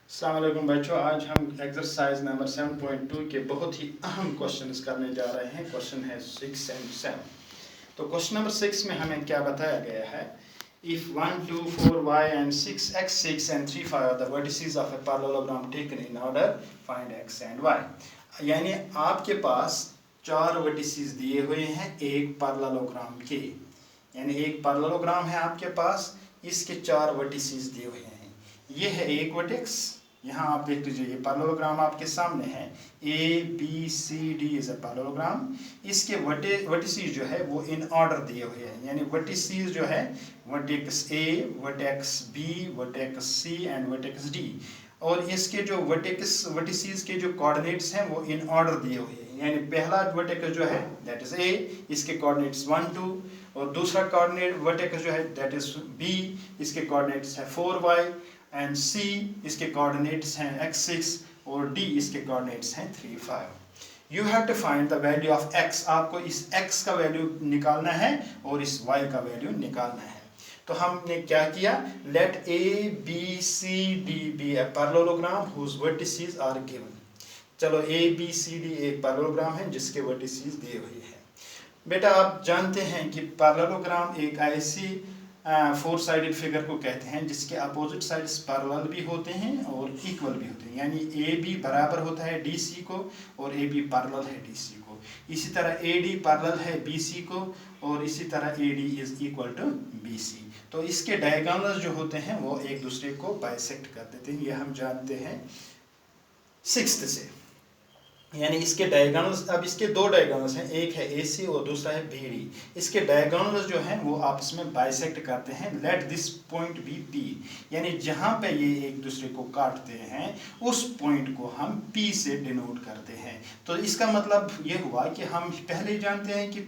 अस्सलाम वालेकुम बच्चों, आज हम एक्सरसाइज नंबर 7.2 के बहुत ही अहम क्वेश्चंस करने जा रहे हैं। क्वेश्चन है 6 and 7। तो क्वेश्चन नंबर 6 में हमें क्या बताया गया है? If 1, 2, 4, y and 6, x, 6 and 3, 5 are the vertices of a parallelogram taken in order, find x and y। यानी आपके पास 4 वर्टिसेस दिए हुए हैं एक पैरेललोग्राम के, यानी एक पैरेललोग्राम है आपके पास, इसके 4 वर्टिसेस दिए हुए हैं। ये है एक वर्टेक्स, यहाँ आप देख लीजिए, ये पैरेललोग्राम आपके सामने है, A B C D is a parallelogram. इसके वर्टिसेस जो है वो इन ऑर्डर दिए हुए हैं, यानी वर्टिसेस जो है vertex A, vertex B, vertex C and vertex D. और इसके जो वर्टिसेस के जो कोऑर्डिनेट्स हैं वो इन ऑर्डर दिए हुए हैं, यानी पहला वर्टेक्स जो है दैट इज ए, इसके कोऑर्डिनेट्स 1, 2, और दूसरा कोऑर्डिनेट वर्टेक्स जो है दैट इज बी, इसके कोऑर्डिनेट्स है 4y एंड C इसके कोऑर्डिनेट्स हैं x6 और D इसके कोऑर्डिनेट्स हैं 3, 5। You have to find the value of x। आपको इस x का वैल्यू निकालना है और इस y का वैल्यू निकालना है। तो हमने क्या किया? Let A B C D be a parallelogram whose vertices are given. चलो A B C D एक पैरेललोग्राम है जिसके वर्टिसेस दिए हुए हैं। बेटा आप जानते हैं कि पैरेललोग्राम एक ऐसी 4 साइडेड फिगर को कहते हैं जिसके अपोजिट साइड्स पैरेलल भी होते हैं और इक्वल भी होते हैं, यानी ए बी बराबर होता है डी सी को और ए बी पैरेलल है डी सी को। इसी तरह ए डी पैरेलल है बी सी को और इसी तरह A D is equal to B C. तो इसके डायगोनल्स जो होते हैं वो एक दूसरे को बाइसेक्ट कर देते हैं, ये हम जानते हैं 6th से। यानी इसके डायगोनल्स, अब इसके दो डायगोनल्स हैं, एक है AC और दूसरा है BD। इसके डायगोनल्स जो हैं वो आपस में बाइसेक्ट करते हैं। Let this point be P, यानी जहाँ पे ये एक दूसरे को काटते हैं उस पॉइंट को हम P से डिनोट करते हैं। तो इसका मतलब ये हुआ कि हम पहले ही जानते हैं कि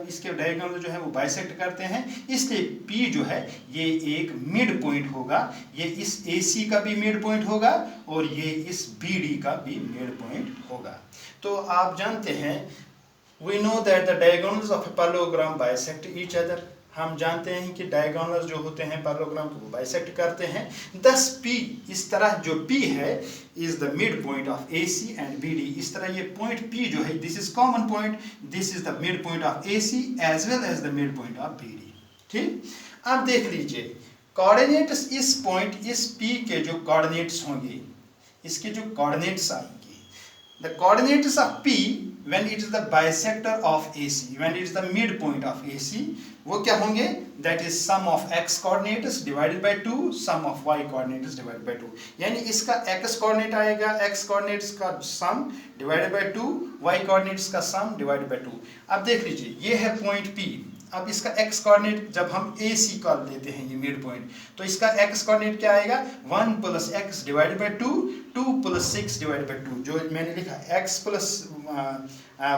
इसके डायगोनल जो है वो बाइसेक्ट करते हैं, इसलिए P जो है ये एक मिड पॉइंट होगा, ये इस AC का भी मिड पॉइंट होगा और ये इस BD का भी मिड पॉइंट होगा। तो आप जानते हैं we know that the diagonals of a parallelogram bisect each other। हम जानते हैं कि डायगोनल्स जो होते हैं पैरेललोग्राम को बाइसेक्ट करते हैं। thus P, इस तरह जो P है is the mid point of AC and BD। इस तरह ये पॉइंट P जो है this is common point, this is the mid point of AC as well as the mid point of BD। ठीक, अब देख लीजिए कोऑर्डिनेट्स इस पॉइंट, इस P के जो कोऑर्डिनेट्स होंगे, इसके जो कोऑर्डिनेट्स आएंगे, the coordinates of P when it is the bisector of AC, when it is the midpoint of AC, वो क्या होंगे? That is sum of x coordinates divided by 2, sum of y coordinates divided by 2। यानी इसका x coordinate आएगा, x coordinates का sum divided by 2, y coordinates का sum divided by 2। अब देख लीजिए ये है पॉइंट P। अब इसका x कोऑर्डिनेट जब हम AC का लेते हैं ये मिड पॉइंट, तो इसका x कोऑर्डिनेट क्या आएगा? 1 + x divided by 2, 2 + 6 divided by 2, जो मैंने लिखा x +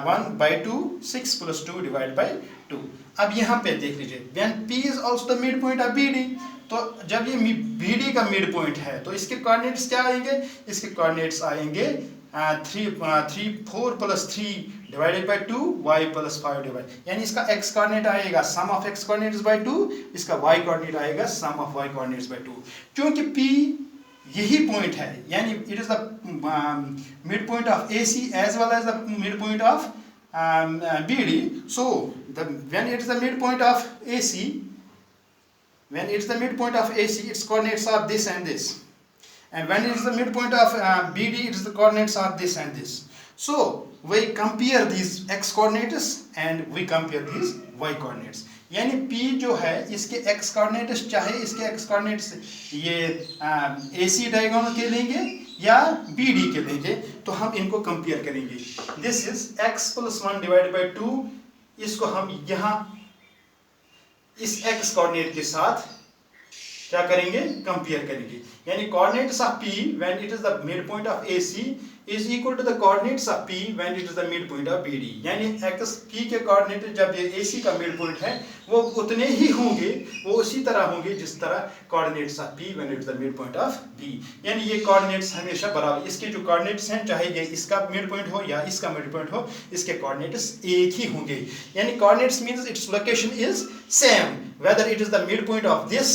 1/2, 6 + 2 डिवाइडेड बाय 2। अब यहाँ पे देख लीजिए when P is also the midpoint of BD, तो जब ये BD का मिड पॉइंट है तो इसके कोऑर्डिनेट्स क्या आएंगे? इसके कोऑर्डिनेट्स आएंगे 4 + 3 डिवाइडेड बाय 2, y + 5 डिवाइड, यानी इसका x कोऑर्डिनेट आएगा sum of x coordinates by 2, इसका y कोऑर्डिनेट आएगा sum of y coordinates by 2। क्योंकि P यही पॉइंट है, यानी it is the mid point of AC as well as the mid point of BD। so when it is the midpoint of AC, when it's the midpoint of AC, its coordinates are this and this, and when it is the midpoint of BD, its the coordinates are this and this। so we compare these x coordinates and we compare these y coordinates। यानी P जो है इसके x coordinates, चाहे इसके x coordinates ये AC diagonal के लेंगे या BD के लेंगे, तो हम इनको कंपेयर करेंगे। This is x + 1 divided by 2, इसको हम यहाँ इस x कोऑर्डिनेट के साथ क्या करेंगे? कंपेयर करेंगे। यानी coordinates of P when it is the midpoint of AC is equal to the coordinates of P when it is the midpoint of BD। यानी x P के कोऑर्डिनेट जब ये AC का मिड पॉइंट है वो उतने ही होंगे, वो उसी तरह होंगे जिस तरह coordinates of P when it is the midpoint of B। यानी ये कोऑर्डिनेट्स हमेशा बराबर, इसके जो कोऑर्डिनेट्स हैं चाहे ये इसका मिड पॉइंट हो या इसका मिड पॉइंट हो, इसके कोऑर्डिनेट्स एक ही होंगे। यानी coordinates means its location is same whether it is the midpoint of this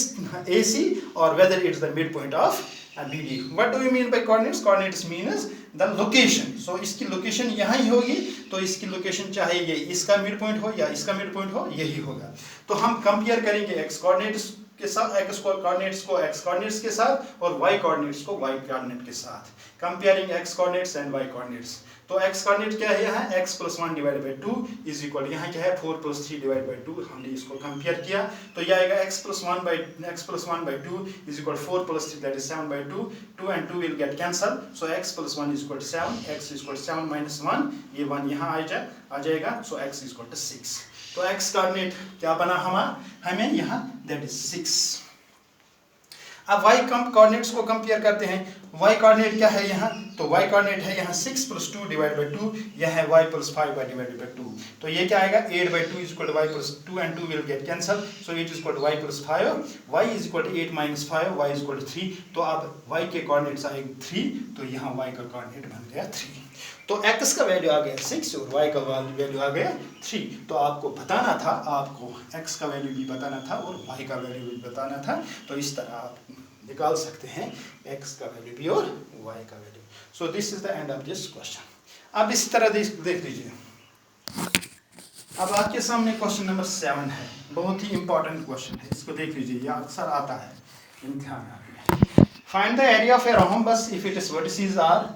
AC or whether it is the midpoint of BD. What do you mean by coordinates? Coordinates means the location. So इसकी location यहाँ ही होगी, तो इसकी location चाहे ये इसका mid point हो या इसका मिड पॉइंट हो, यही होगा. तो हम कंपेयर करेंगे x कोऑर्डिनेट्स के साथ, x कोऑर्डिनेट्स को x कोऑर्डिनेट्स के साथ और y कोऑर्डिनेट्स को y कोऑर्डिनेट के साथ. Comparing x coordinates and y coordinates. तो x कोऑर्डिनेट क्या है यहाँ, x + 1 / 2 इज इक्वल, यहाँ क्या है 4 + 3 / 2. हमने इसको कंपेयर किया तो ये आएगा x + 1/2 is equal 4 + 3 that is 7/2. 2 and 2 will get cancelled, so x + 1 is equal to 7. x is equal to 7 - 1, ये 1 यहाँ आ जाएगा, so x is equal to 6. तो x कोऑर्डिनेट क्या बना हमें यहाँ, दैट इज 6. अब y कोऑर्डिनेट्स को कंपेयर करते हैं. y कोऑर्डिनेट क्या है यहाँ, तो y कोऑर्डिनेट है यहाँ 6 + 2 / 2, यह है y + 5 / 2. तो ये क्या आएगा 8/2 is equal to y + 2 and 2 will get cancelled, so it is equal to y + 5. y is equal to 8 - 5, y is equal to 3. तो अब y के कोऑर्डिनेट्स आएंगे 3, तो यहाँ y का कोऑर्डिनेट बन गया 3. तो x का वैल्यू आ गया 6 और y का वैल्यू आ गया 3. तो आपको बताना था, आपको x का वैल्यू भी बताना था और y का वैल्यू भी बताना था. तो इस तरह आप निकाल सकते हैं x का वैल्यू भी और y का value. So this is the end of this question. अब इस तरह देख लीजिए. अब आपके सामने क्वेश्चन नंबर 7 है, बहुत ही इंपॉर्टेंट क्वेश्चन है. इसको देख लीजिए, ये अक्सर आता है इम्तिहान में. Find the area of a rhombus if its vertices are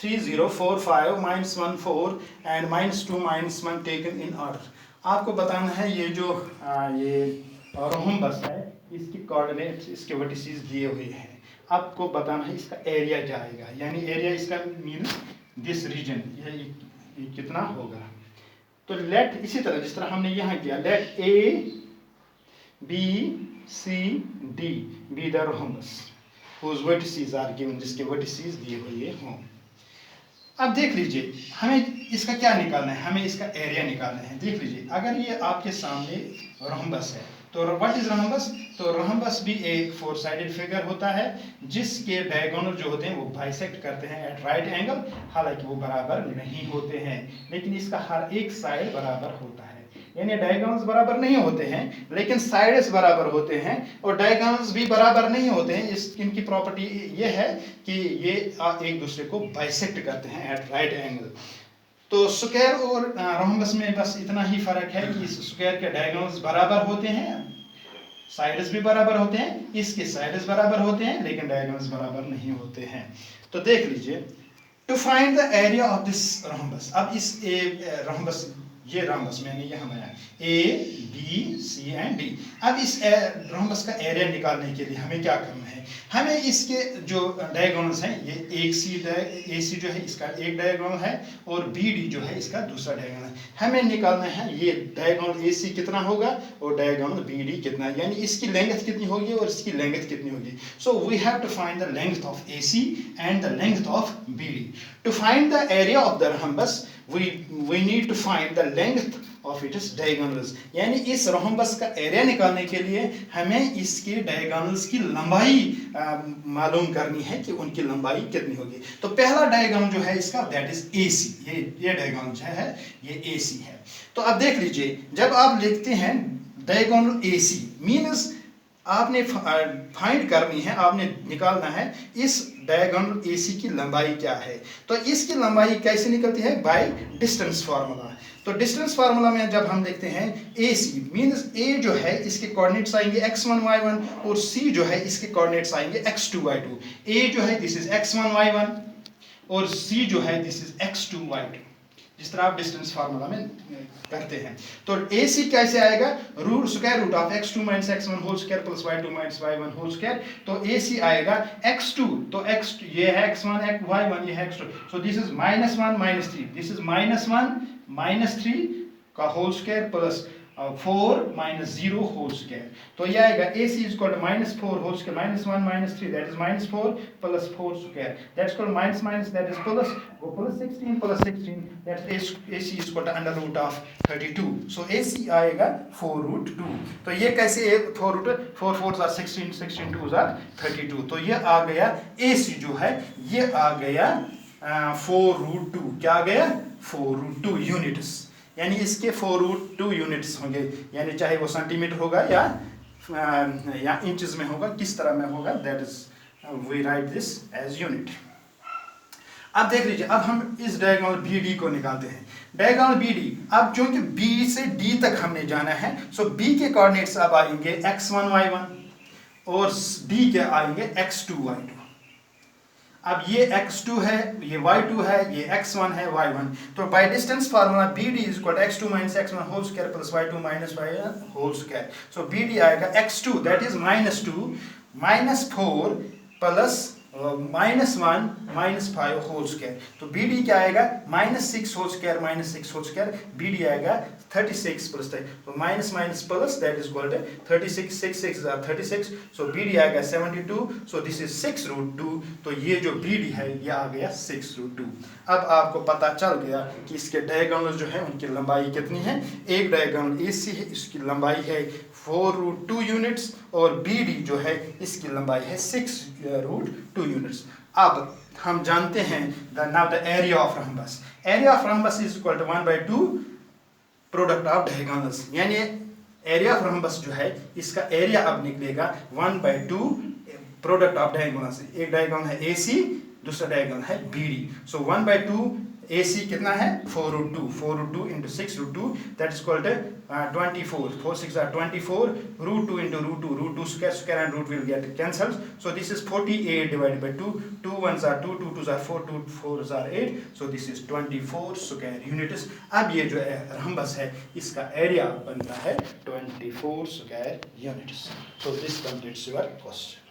3 0 4 5 -1 4 and -2 -1 taken in order. आपको बताना है ये जो ये रोम्बस है, इसकी कोऑर्डिनेट्स, इसके वर्टिसेस दिए हुए हैं. आपको बताना है इसका एरिया क्या आएगा, यानी एरिया इसका मीन्स दिस रीजन, ये कितना होगा. तो लेट, इसी तरह जिस तरह हमने यहाँ किया, let A B C D be the rhombus whose vertices are given, जिसके वर्टिसेस दिए हुए हों. अब देख लीजिए, हमें इसका क्या निकालना है, हमें इसका एरिया निकालना है. देख लीजिए, अगर ये आपके सामने रोम्बस है, तो व्हाट इज रोम्बस, तो रोम्बस भी एक 4 साइडेड फिगर होता है जिसके डायगोनल जो होते हैं वो बाइसेक्ट करते हैं एट राइट एंगल. हालांकि वो बराबर नहीं होते हैं, लेकिन इसका हर एक साइड बराबर होता है. यानी डायगोनल्स बराबर नहीं होते हैं लेकिन साइड्स बराबर होते हैं, और डायगोनल्स भी बराबर नहीं होते हैं. इनकी प्रॉपर्टी ये है कि ये एक दूसरे को बाइसेक्ट करते हैं एट राइट एंगल. तो स्क्वायर और रोम्बस में बस इतना ही फर्क है कि इस स्क्वायर के डायगोनल्स बराबर होते हैं, साइड्स भी बराबर होते हैं, इसके साइड्स बराबर होते हैं लेकिन डायगोनल्स बराबर नहीं होते हैं. तो देख लीजिए, to find the area of this rhombus. अब इस रोम्बस, ये रोम्बस मैंने यहाँ बनाया A B C and D. अब इस रोम्बस का एरिया निकालने के लिए हमें क्या करना है, हमें इसके जो डायगोनल्स हैं, ये AC जो है इसका एक डायगोनल है और BD जो है इसका दूसरा डायगोनल है. हमें निकालना है ये डायगोनल AC कितना होगा और डायगोनल BD कितना, यानी इसकी लेंथ कितनी होगी और इसकी लेंथ कितनी होगी. So we have to find the length of AC and the length of BD. To find the area of the rhombus we need to find the length of its diagonals. यानी इस rhombus का area निकालने के लिए हमें इसके diagonals की लंबाई मालूम करनी है कि उनकी लंबाई कितनी होगी. तो पहला डायगोनल जो है इसका, दैट इज AC. ये डायगोनल जो है ये AC है. तो अब देख लीजिए, जब आप लिखते हैं डायगोनल AC मीन्स आपने फाइंड करनी है, आपने निकालना है इस डायगोनल AC की लंबाई क्या है. तो इसकी लंबाई कैसे निकलती है, बाय डिस्टेंस फार्मूला. तो डिस्टेंस फार्मूला में जब हम देखते हैं AC मींस A जो है इसके कोऑर्डिनेट्स आएंगे x1 y1 और C जो है इसके कोऑर्डिनेट्स आएंगे x2 y2. A जो है दिस इज x1 y1 और C जो है दिस इज x2 y2, जिस तरह आप डिस्टेंस फार्मूला में करते हैं. तो AC कैसे आएगा, square root of x2 - x1 whole square plus y2 - y1 whole square. तो AC आएगा x2, तो x2 ये है x1 y1 ये है x2, so this is -1 - 3, this is -1 - 3 का whole square plus 4 - 0 whole square. तो ये आएगा AC is equal to -4 whole square -1 - 3 that is -4 plus 4 square, that's called minus that is plus, go plus 16 plus 16, that's AC is equal to under root of 32. So AC आएगा 4√2. तो ये कैसे 4 4s are 16, 16 2s are 32. तो ये आ गया AC जो है ये आ गया 4√2. क्या आ गया 4√2 यूनिट्स, यानी इसके 4√2 यूनिट्स होंगे, यानी चाहे वो सेंटीमीटर होगा या इंचेस में होगा, किस तरह में होगा, that is we write this as unit. अब देख लीजिए, अब हम इस डायगोनल BD को निकालते हैं. डायगोनल BD, अब चूंकि B से D तक हमने जाना है, सो B के कोऑर्डिनेट्स अब आएंगे x1 y1 और D के आएंगे x2 y2. अब ये x2 है, ये y2 है, ये x1 है, y1. तो by distance formula BD is equal x2 minus x1 whole square plus y2 minus y1 whole square. So BD आएगा x2 that is -2 -4 plus -1 -5 whole square. तो BD क्या आएगा -6 whole square -6 whole square. BD आएगा 36 plus तो minus minus plus that is equal to 36 6 6 36. So BD आएगा 72. So this is 6√2. तो ये जो BD है ये आ गया 6√2. अब आपको पता चल गया कि इसके डायगोनल जो है उनकी लंबाई कितनी है. एक डायगोनल AC है, इसकी लंबाई है 4√2 यूनिट्स और BD जो है इसकी लंबाई है 6√2 यूनिट्स. अब हम जानते हैं now the area of rhombus. Area of rhombus is equal to 1/2 product of diagonals. यानी एरिया ऑफ rhombus जो है इसका एरिया अब निकलेगा 1/2 प्रोडक्ट ऑफ डायगोनल्स. एक डायगोनल है AC, दूसरा डायगोनल है BD. सो 1/2 AC कितना है 4√2 into 6√2 that is called 24. 4 6 are 24. √2 into √2 square and root will get cancelled. So this is 48 divided by 2. 2 1s are 2, 2 2s are 4, 2 4s are 8. So this is 24 square units. अब ये जो rhombus है इसका area बनता है 24 square units. So this completes your question.